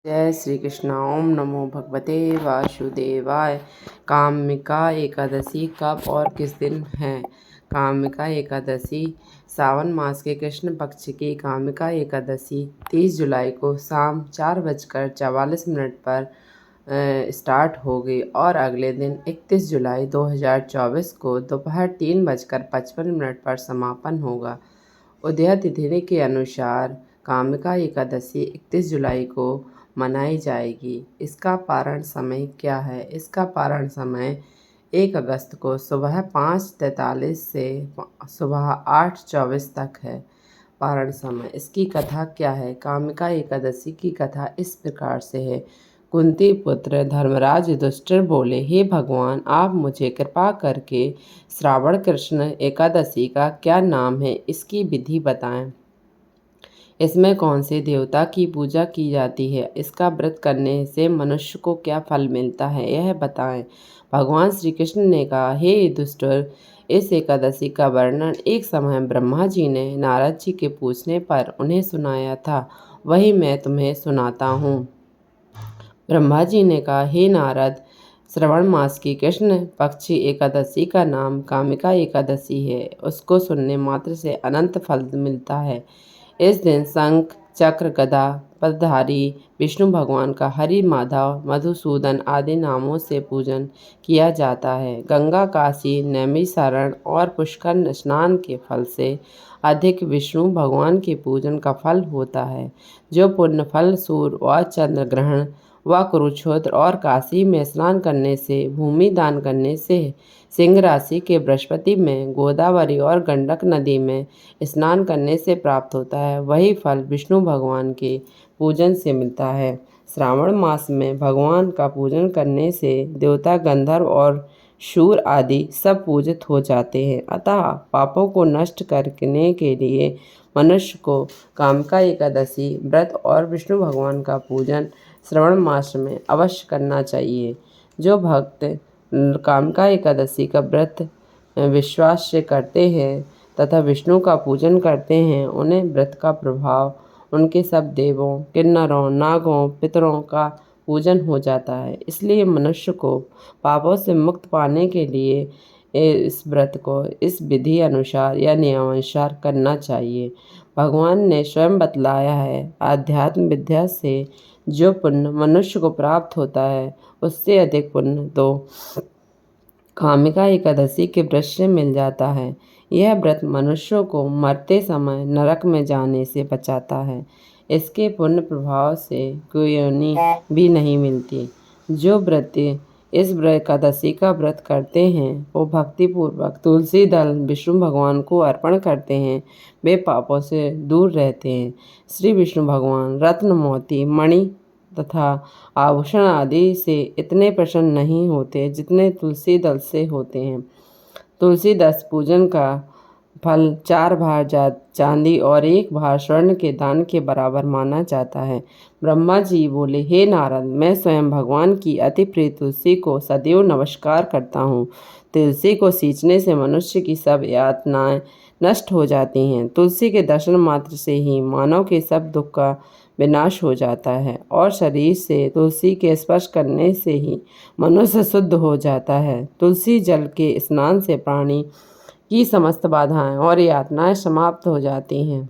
जय श्री कृष्ण। ओम नमो भगवते वासुदेवाय। कामिका एकादशी कब और किस दिन है? कामिका एकादशी सावन मास के कृष्ण पक्ष की कामिका एकादशी 30 जुलाई को शाम 4:44 पर स्टार्ट होगी और अगले दिन 31 जुलाई 2024 को दोपहर 3:55 पर समापन होगा। उदय तिथि के अनुसार कामिका एकादशी 31 जुलाई को मनाई जाएगी। इसका पारण समय क्या है? इसका पारण समय 1 अगस्त को सुबह 5:43 से सुबह 8:24 तक है। पारण समय। इसकी कथा क्या है? कामिका एकादशी की कथा इस प्रकार से है। कुंती पुत्र धर्मराज युधिष्ठिर बोले, हे भगवान, आप मुझे कृपा करके श्रावण कृष्ण एकादशी का क्या नाम है, इसकी विधि बताएं। इसमें कौन से देवता की पूजा की जाती है? इसका व्रत करने से मनुष्य को क्या फल मिलता है, यह बताएं। भगवान श्री कृष्ण ने कहा, हे युधिष्ठिर, इस एकादशी का वर्णन एक समय ब्रह्मा जी ने नारद जी के पूछने पर उन्हें सुनाया था, वही मैं तुम्हें सुनाता हूँ। ब्रह्मा जी ने कहा, हे नारद, श्रवण मास की कृष्ण पक्षी एकादशी का नाम कामिका एकादशी है। उसको सुनने मात्र से अनंत फल मिलता है। इस दिन शंख चक्र गदा पदधारी विष्णु भगवान का हरि माधव मधुसूदन आदि नामों से पूजन किया जाता है। गंगा काशी नैमिषारण्य और पुष्कर स्नान के फल से अधिक विष्णु भगवान के पूजन का फल होता है। जो पुण्य फल सूर्य व चंद्र ग्रहण व कुरुक्षेत्र और काशी में स्नान करने से, भूमि दान करने से, सिंह राशि के बृहस्पति में, गोदावरी और गंडक नदी में स्नान करने से प्राप्त होता है, वही फल विष्णु भगवान के पूजन से मिलता है। श्रावण मास में भगवान का पूजन करने से देवता, गंधर्व और शूर आदि सब पूजित हो जाते हैं। अतः पापों को नष्ट करने के लिए मनुष्य को कामिका एकादशी व्रत और विष्णु भगवान का पूजन श्रावण मास में अवश्य करना चाहिए। जो भक्त कामिका एकादशी का व्रत विश्वास से करते हैं तथा विष्णु का पूजन करते हैं, उन्हें व्रत का प्रभाव उनके सब देवों, किन्नरों, नागों, पितरों का पूजन हो जाता है। इसलिए मनुष्य को पापों से मुक्त पाने के लिए इस व्रत को इस विधि अनुसार या नियमानुसार करना चाहिए। भगवान ने स्वयं बतलाया है, आध्यात्म विद्या से जो पुण्य मनुष्य को प्राप्त होता है, उससे अधिक पुण्य तो कामिका एकादशी के व्रत से मिल जाता है। यह व्रत मनुष्यों को मरते समय नरक में जाने से बचाता है। इसके पुण्य प्रभाव से कोई योनि भी नहीं मिलती। जो व्रती इस एकादशी का व्रत करते हैं, वो भक्तिपूर्वक तुलसी दल विष्णु भगवान को अर्पण करते हैं, वे पापों से दूर रहते हैं। श्री विष्णु भगवान रत्न, मोती, मणि तथा आभूषण आदि से इतने प्रसन्न नहीं होते जितने तुलसी दल से होते हैं। तुलसी दल पूजन का फल 4 भार चांदी और 1 भार स्वर्ण के दान के बराबर माना जाता है। ब्रह्मा जी बोले, हे नारद, मैं स्वयं भगवान की अति प्रिय तुलसी को सदैव नमस्कार करता हूँ। तुलसी को सींचने से मनुष्य की सब यातनाएं नष्ट हो जाती हैं। तुलसी के दर्शन मात्र से ही मानव के सब दुख का विनाश हो जाता है और शरीर से तुलसी के स्पर्श करने से ही मनुष्य शुद्ध हो जाता है। तुलसी जल के स्नान से प्राणी की समस्त बाधाएं और यातनाएं समाप्त हो जाती हैं।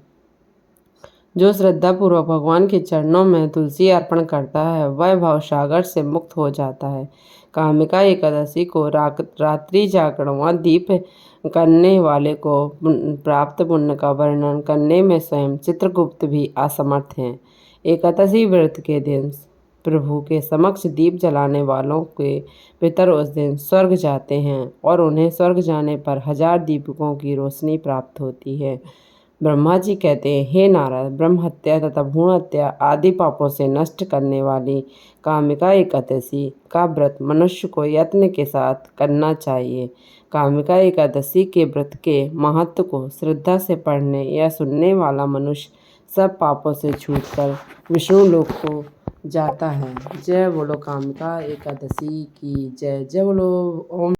जो श्रद्धापूर्वक भगवान के चरणों में तुलसी अर्पण करता है, वह भवसागर से मुक्त हो जाता है। कामिका एकादशी को रात्रि जागरण व दीप करने वाले को प्राप्त पुण्य का वर्णन करने में स्वयं चित्रगुप्त भी असमर्थ हैं। एकादशी व्रत के दिन प्रभु के समक्ष दीप जलाने वालों के पितर उस दिन स्वर्ग जाते हैं और उन्हें स्वर्ग जाने पर 1000 दीपकों की रोशनी प्राप्त होती है। ब्रह्मा जी कहते हैं, हे नारद, ब्रह्म हत्या तथा भ्रूण हत्या आदि पापों से नष्ट करने वाली कामिका एकादशी का व्रत मनुष्य को यत्न के साथ करना चाहिए। कामिका एकादशी के व्रत के महत्व को श्रद्धा से पढ़ने या सुनने वाला मनुष्य सब पापों से छूटकर विष्णु लोक को जाता है। जय बोलो कामिका एकादशी की जय। जय बोलो ओम।